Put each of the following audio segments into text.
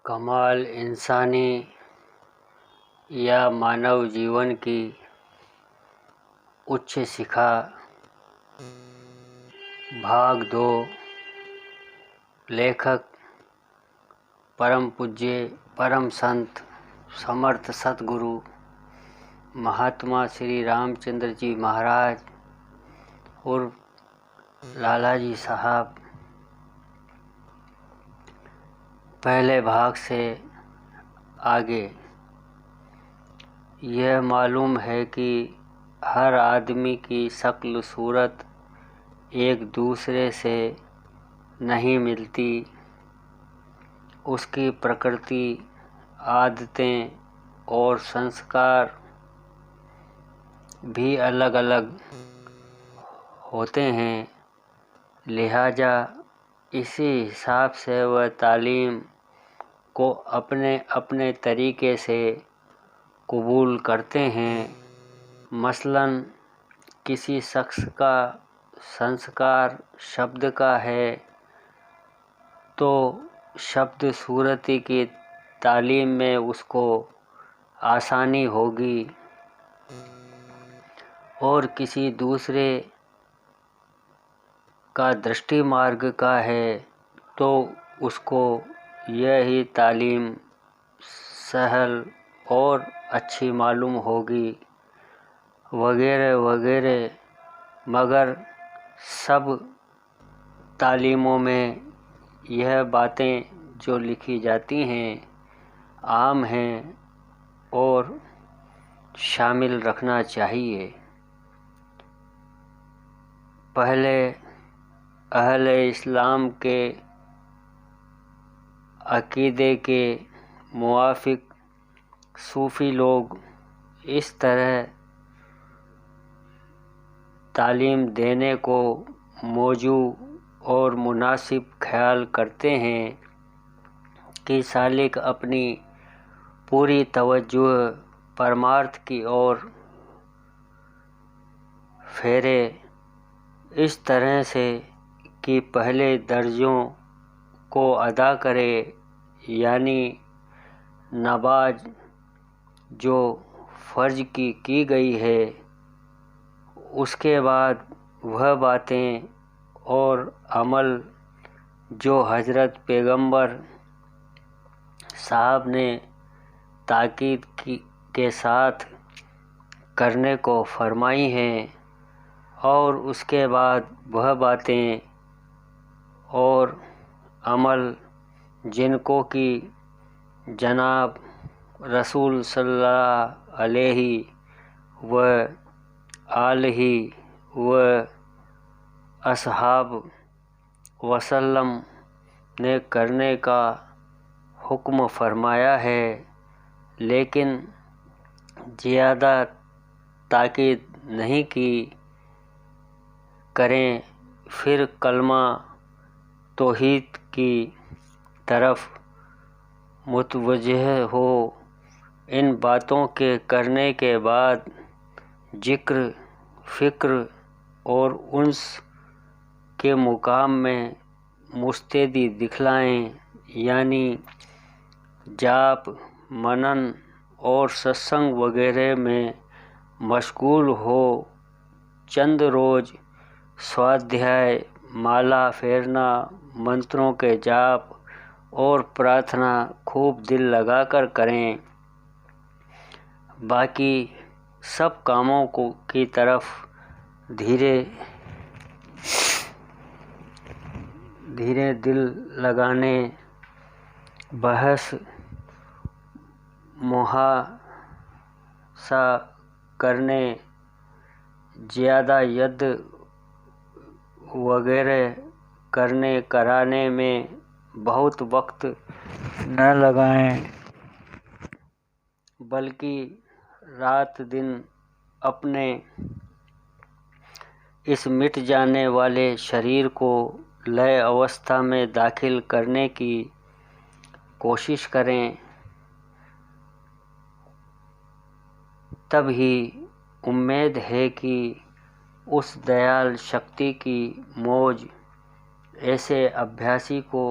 कमाल इंसानी या मानव जीवन की उच्च शिखा। भाग 2। लेखक परम पूज्य परम संत समर्थ सतगुरु महात्मा श्री रामचंद्र जी महाराज उर्फ लाला जी साहब। पहले भाग से आगे यह मालूम है कि हर आदमी की शक्ल सूरत एक दूसरे से नहीं मिलती, उसकी प्रकृति, आदतें और संस्कार भी अलग अलग होते हैं। लिहाजा इसी हिसाब से वह तालीम को अपने अपने तरीके से कबूल करते हैं। मसलन किसी शख्स का संस्कार शब्द का है तो शब्द सूरती की तालीम में उसको आसानी होगी, और किसी दूसरे का दृष्टि मार्ग का है तो उसको यह ही तालीम सहल और अच्छी मालूम होगी, वगैरह वगैरह। मगर सब तालीमों में यह बातें जो लिखी जाती हैं आम हैं और शामिल रखना चाहिए। पहले अहले इस्लाम के अकीदे के मुआफिक सूफ़ी लोग इस तरह तालीम देने को मौजू और मुनासिब ख्याल करते हैं कि सालिक अपनी पूरी तवज्जो परमार्थ की ओर फेरे, इस तरह से कि पहले दर्जों को अदा करे, यानी नमाज जो फ़र्ज की गई है, उसके बाद वह बातें और अमल जो हज़रत पैगंबर साहब ने ताकीद के साथ करने को फरमाई हैं, और उसके बाद वह बातें और अमल जिनको कि जनाब रसूल सल्लल्लाहु अलैहि व आलिहि व असहाब वसल्लम ने करने का हुक्म फरमाया है, लेकिन ज़्यादा ताकीद नहीं की करें। फिर कलमा तौहीद की तरफ मुतवज्जह हो। इन बातों के करने के बाद जिक्र, फ़िक्र और उन्स के मुकाम में मुस्तैदी दिखलाएं, यानी जाप, मनन और सत्संग वगैरह में मशगूल हो। चंद रोज़ स्वाध्याय, माला फेरना, मंत्रों के जाप और प्रार्थना खूब दिल लगाकर करें। बाकी सब कामों की तरफ धीरे धीरे दिल लगाने, बहस मुहासा करने, ज़्यादा यद वगैरह करने कराने में बहुत वक्त न लगाएं, बल्कि रात दिन अपने इस मिट जाने वाले शरीर को लय अवस्था में दाखिल करने की कोशिश करें। तब ही उम्मीद है कि उस दयाल शक्ति की मौज ऐसे अभ्यासी को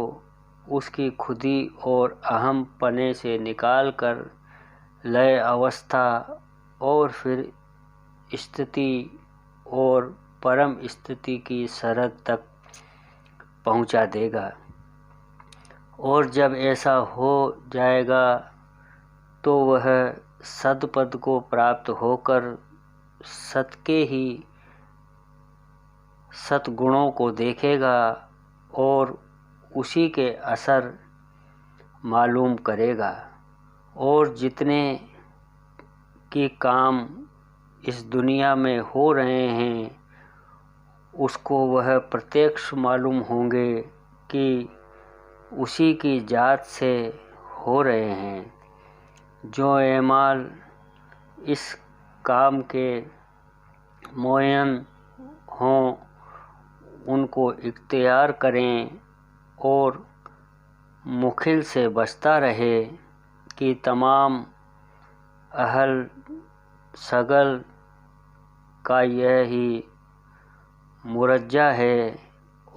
उसकी खुदी और अहम पने से निकाल कर लय अवस्था और फिर स्थिति और परम स्थिति की सरहद तक पहुंचा देगा। और जब ऐसा हो जाएगा तो वह सदपद को प्राप्त होकर सत के ही सतगुणों को देखेगा और उसी के असर मालूम करेगा। और जितने की काम इस दुनिया में हो रहे हैं उसको वह प्रत्यक्ष मालूम होंगे कि उसी की जात से हो रहे हैं। जो एमाल इस काम के मोयन हों उनको इख्तियार करें और मुखिल से बचता रहे कि तमाम अहल सगल का यह ही मुरज्जा है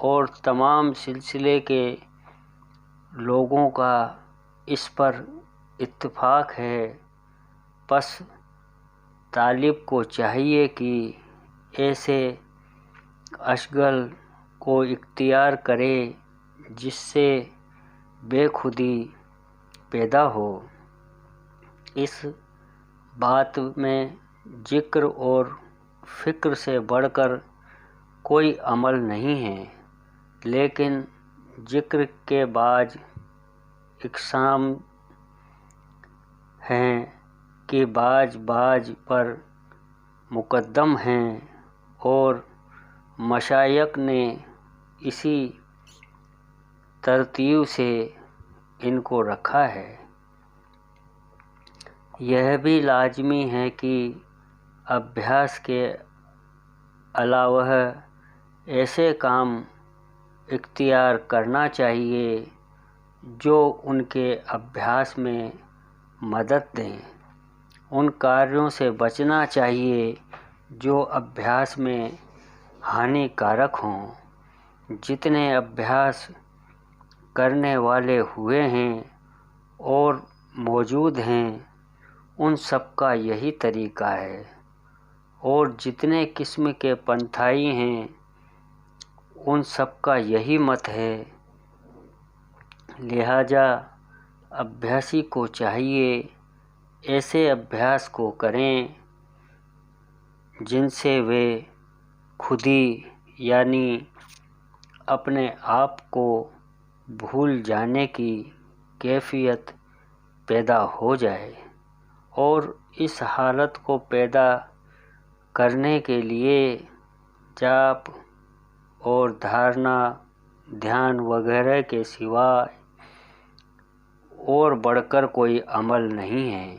और तमाम सिलसिले के लोगों का इस पर इत्तेफाक है। बस तालिब को चाहिए कि ऐसे अशगल को इख्तियार करे जिससे बेखुदी पैदा हो। इस बात में जिक्र और फ़िक्र से बढ़कर कोई अमल नहीं है, लेकिन जिक्र के बाज इक़साम हैं कि बाज पर मुक़द्दम हैं और मशायख ने इसी तरतीब से इनको रखा है। यह भी लाज़मी है कि अभ्यास के अलावा ऐसे काम इख्तियार करना चाहिए जो उनके अभ्यास में मदद दें। उन कार्यों से बचना चाहिए जो अभ्यास में हानिकारक हों। जितने अभ्यास करने वाले हुए हैं और मौजूद हैं उन सब का यही तरीका है, और जितने किस्म के पंथाई हैं उन सब का यही मत है। लिहाजा अभ्यासी को चाहिए ऐसे अभ्यास को करें जिनसे वे खुदी यानी अपने आप को भूल जाने की कैफियत पैदा हो जाए, और इस हालत को पैदा करने के लिए जाप और धारणा ध्यान वगैरह के सिवाय और बढ़कर कोई अमल नहीं है।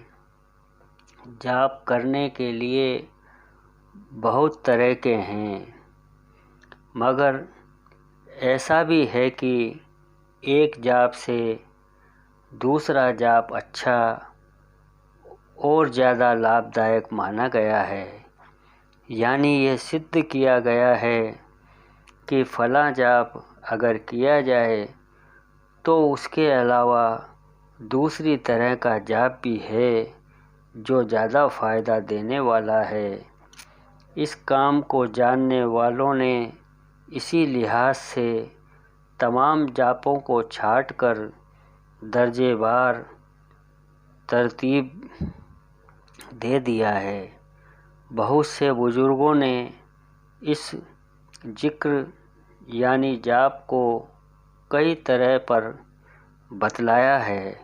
जाप करने के लिए बहुत तरह के हैं, मगर ऐसा भी है कि एक जाप से दूसरा जाप अच्छा और ज़्यादा लाभदायक माना गया है। यानी यह सिद्ध किया गया है कि फ़लाँ जाप अगर किया जाए तो उसके अलावा दूसरी तरह का जाप भी है जो ज़्यादा फ़ायदा देने वाला है। इस काम को जानने वालों ने इसी लिहाज से तमाम जापों को छाँट कर दर्जेवार तरतीब दे दिया है। बहुत से बुज़ुर्गों ने इस जिक्र यानी जाप को कई तरह पर बतलाया है,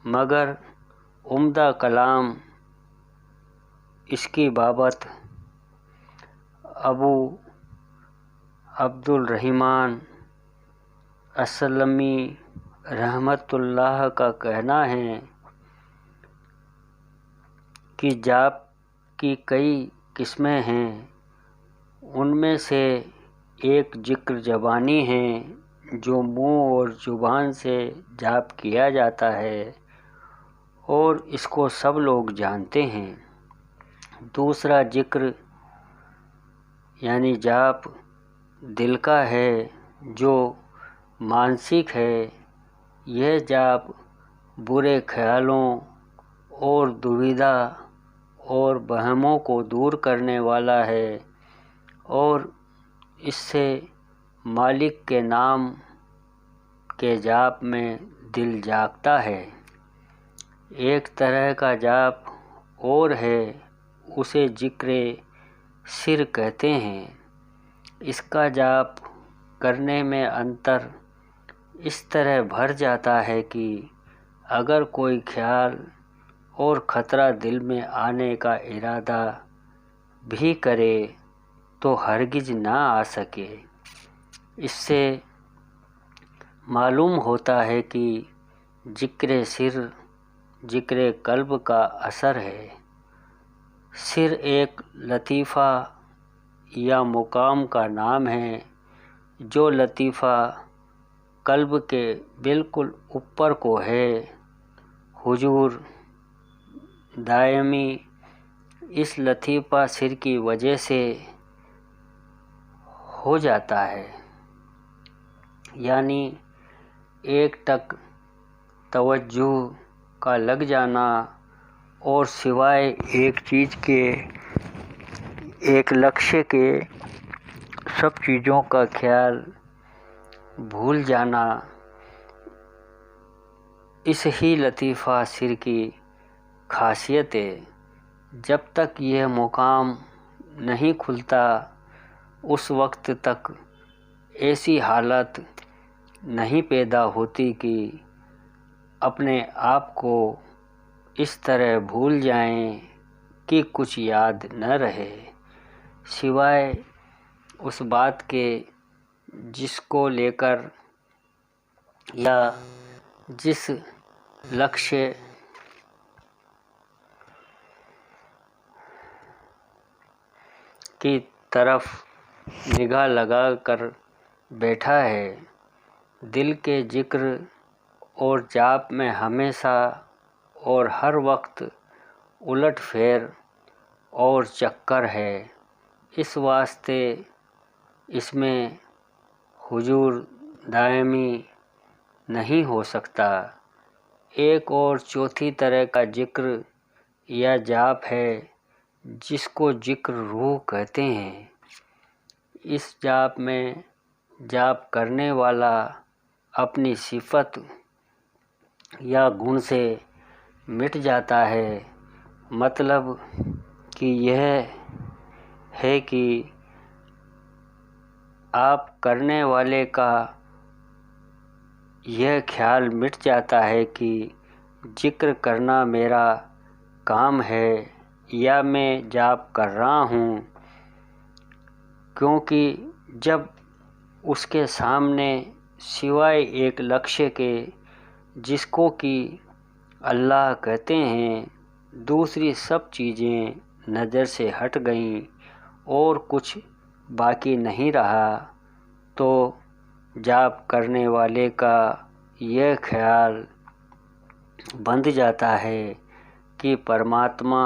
मगर उम्दा कलाम इसकी बाबत अबू अब्दुल रहमान असलमी रहमतुल्लाह का कहना है कि जाप की कई किस्में हैं। उनमें से एक जिक्र ज़बानी है जो मुँह और ज़ुबान से जाप किया जाता है और इसको सब लोग जानते हैं। दूसरा जिक्र यानी जाप दिल का है जो मानसिक है, यह जाप बुरे ख्यालों और दुविधा और वहमों को दूर करने वाला है और इससे मालिक के नाम के जाप में दिल जागता है। एक तरह का जाप और है, उसे जिक्र सिर कहते हैं। इसका जाप करने में अंतर इस तरह भर जाता है कि अगर कोई ख्याल और खतरा दिल में आने का इरादा भी करे तो हरगिज ना आ सके। इससे मालूम होता है कि जिक्र सिर जिक्र कल्ब का असर है। सिर एक लतीफ़ा या मुकाम का नाम है, जो लतीफ़ा कल्ब के बिल्कुल ऊपर को है। हुजूर दायमी इस लतीफ़ा सिर की वजह से हो जाता है, यानी एक टक तवज्जो का लग जाना और सिवाय एक चीज़ के, एक लक्ष्य के सब चीज़ों का ख्याल भूल जाना, इस ही लतीफ़ा सिर की खासियत है। जब तक यह मुकाम नहीं खुलता उस वक्त तक ऐसी हालत नहीं पैदा होती कि अपने आप को इस तरह भूल जाएं कि कुछ याद न रहे, सिवाय उस बात के जिसको लेकर या जिस लक्ष्य की तरफ निगाह लगा कर बैठा है। दिल के जिक्र और जाप में हमेशा और हर वक्त उलट फेर और चक्कर है। इस वास्ते इसमें हुजूर दायमी नहीं हो सकता। एक और चौथी तरह का जिक्र या जाप है जिसको जिक्र रूह कहते हैं। इस जाप में जाप करने वाला अपनी सिफत या गुण से मिट जाता है। मतलब कि यह है कि आप करने वाले का यह ख्याल मिट जाता है कि जिक्र करना मेरा काम है या मैं जाप कर रहा हूँ, क्योंकि जब उसके सामने सिवाय एक लक्ष्य के जिसको कि अल्लाह कहते हैं, दूसरी सब चीज़ें नज़र से हट गईं और कुछ बाकी नहीं रहा, तो जाप करने वाले का यह ख्याल बंध जाता है कि परमात्मा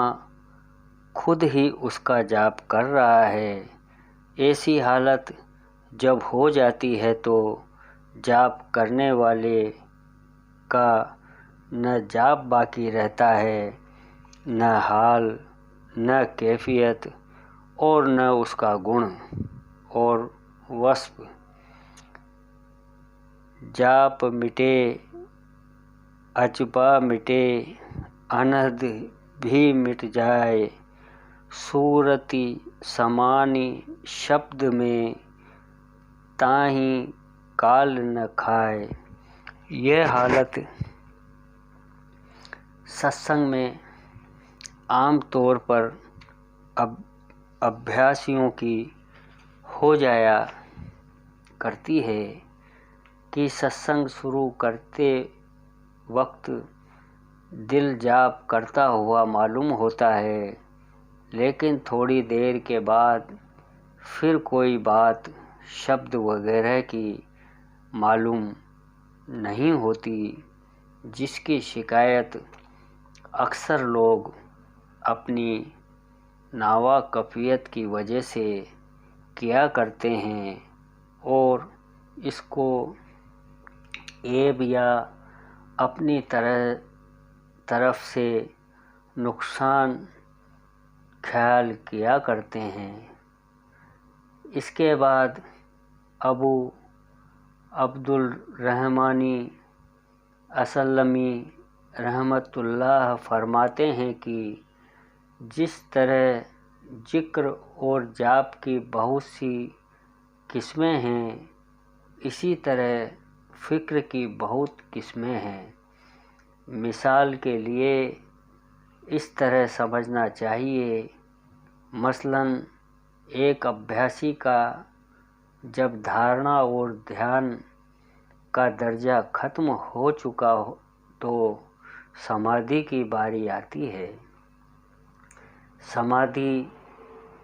खुद ही उसका जाप कर रहा है। ऐसी हालत जब हो जाती है तो जाप करने वाले का न जाप बाकी रहता है, न हाल, न कैफियत और न उसका गुण और वस्फ। जाप मिटे अजबा मिटे, अनहद भी मिट जाए, सूरती समानी शब्द में ताही काल न खाए। यह हालत सत्संग में आम तौर पर अभ्यासियों की हो जाया करती है कि सत्संग शुरू करते वक्त दिल जाप करता हुआ मालूम होता है, लेकिन थोड़ी देर के बाद फिर कोई बात शब्द वगैरह की मालूम नहीं होती, जिसकी शिकायत अक्सर लोग अपनी नावाकफियत की वजह से किया करते हैं और इसको ऐब या अपनी तरफ से नुकसान ख्याल किया करते हैं। इसके बाद अबू अब्दुल रहमानी असलमी रहमतुल्लाह फरमाते हैं कि जिस तरह जिक्र और जाप की बहुत सी किस्में हैं, इसी तरह फ़िक्र की बहुत किस्में हैं। मिसाल के लिए इस तरह समझना चाहिए, मसलन एक अभ्यासी का जब धारणा और ध्यान का दर्जा ख़त्म हो चुका हो तो समाधि की बारी आती है। समाधि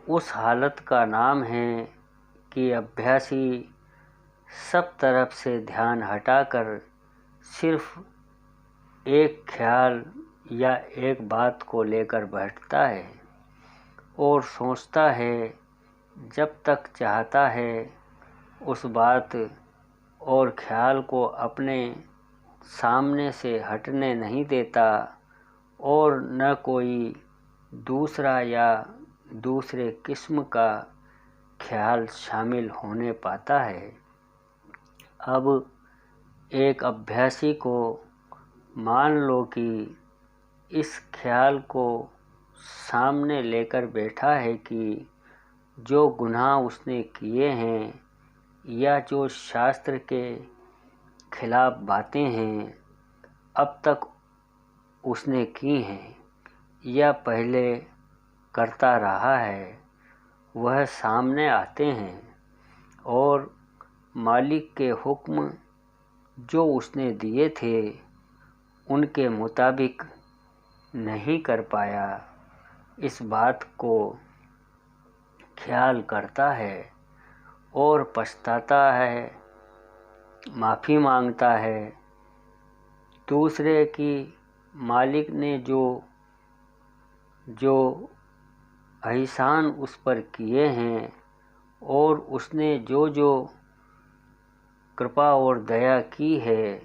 उस हालत का नाम है कि अभ्यासी सब तरफ से ध्यान हटाकर सिर्फ एक ख्याल या एक बात को लेकर बैठता है और सोचता है। जब तक चाहता है उस बात और ख्याल को अपने सामने से हटने नहीं देता और न कोई दूसरा या दूसरे किस्म का ख्याल शामिल होने पाता है। अब एक अभ्यासी को मान लो कि इस ख्याल को सामने लेकर बैठा है कि जो गुनाह उसने किए हैं या जो शास्त्र के खिलाफ बातें हैं अब तक उसने की हैं या पहले करता रहा है, वह सामने आते हैं और मालिक के हुक्म जो उसने दिए थे उनके मुताबिक नहीं कर पाया, इस बात को ख्याल करता है और पछताता है, माफ़ी मांगता है। दूसरे की मालिक ने जो एहसान उस पर किए हैं और उसने जो कृपा और दया की है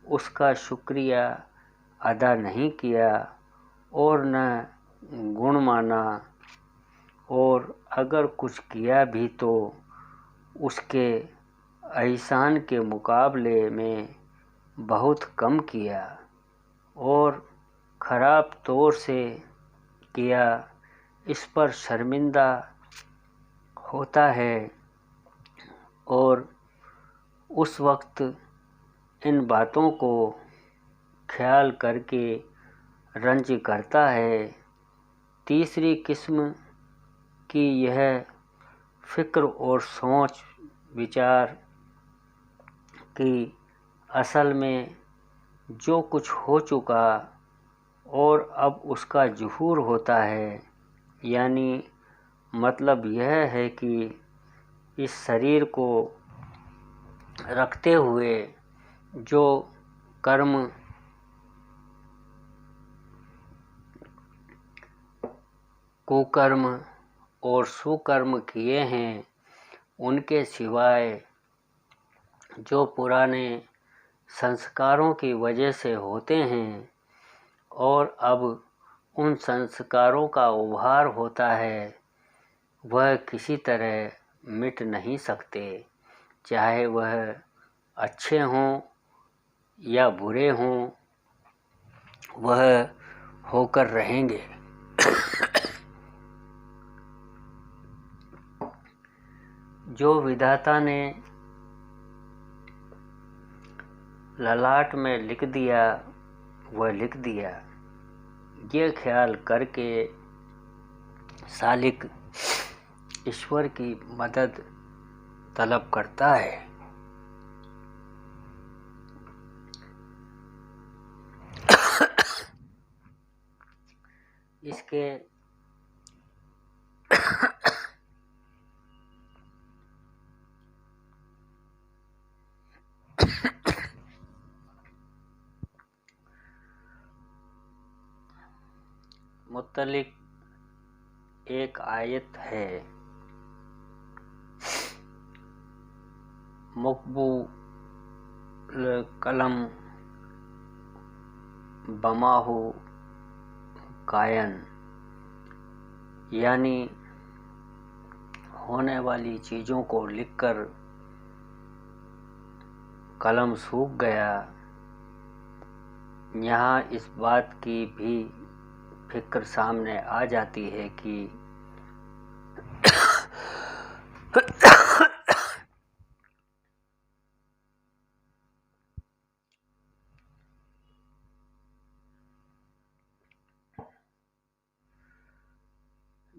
उसका शुक्रिया अदा नहीं किया और न गुण माना, और अगर कुछ किया भी तो उसके एहसान के मुकाबले में बहुत कम किया और ख़राब तौर से किया, इस पर शर्मिंदा होता है और उस वक्त इन बातों को ख्याल करके रंज करता है। तीसरी किस्म की यह फ़िक्र और सोच विचार कि असल में जो कुछ हो चुका और अब उसका ज़ुहूर होता है, यानी मतलब यह है कि इस शरीर को रखते हुए जो कर्म कुकर्म और सुकर्म किए हैं उनके सिवाय जो पुराने संस्कारों की वजह से होते हैं और अब उन संस्कारों का उभार होता है, वह किसी तरह मिट नहीं सकते, चाहे वह अच्छे हों या बुरे हों, वह होकर रहेंगे। जो विधाता ने ललाट में लिख दिया वह लिख दिया, ये ख्याल करके सालिक ईश्वर की मदद तलब करता है। इसके मुतल्लिक एक आयत है, मुक़ब्बुल कलम बमाहु गायन, यानी होने वाली चीज़ों को लिखकर कलम सूख गया। यहाँ इस बात की भी फिक्र सामने आ जाती है कि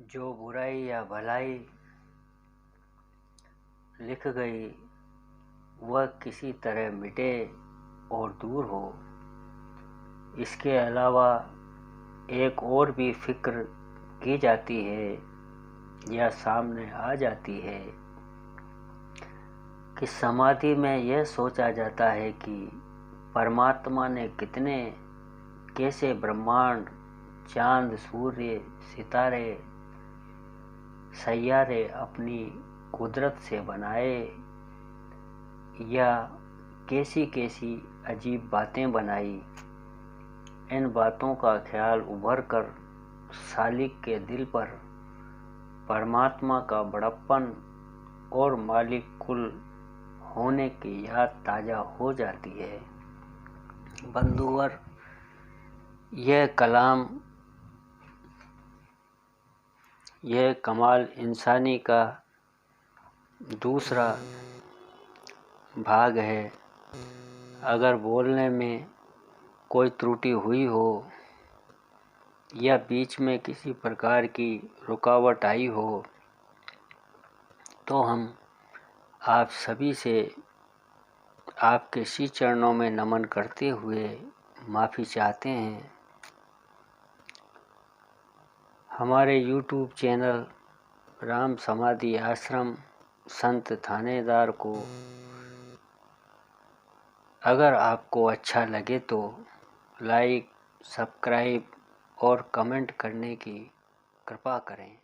जो बुराई या भलाई लिख गई वह किसी तरह मिटे और दूर हो। इसके अलावा एक और भी फिक्र की जाती है या सामने आ जाती है कि समाधि में यह सोचा जाता है कि परमात्मा ने कितने कैसे ब्रह्मांड, चांद, सूर्य, सितारे, सैयारे अपनी कुदरत से बनाए, या कैसी कैसी अजीब बातें बनाई। इन बातों का ख्याल उभर कर सालिक के दिल पर परमात्मा का बड़प्पन और मालिक कुल होने की याद ताज़ा हो जाती है। बंधुवर, यह कमाल इंसानी का दूसरा भाग है। अगर बोलने में कोई त्रुटि हुई हो या बीच में किसी प्रकार की रुकावट आई हो तो हम आप सभी से आपके श्री चरणों में नमन करते हुए माफ़ी चाहते हैं। हमारे YouTube चैनल राम समाधि आश्रम संत थानेदार को अगर आपको अच्छा लगे तो लाइक, सब्सक्राइब और कमेंट करने की कृपा करें।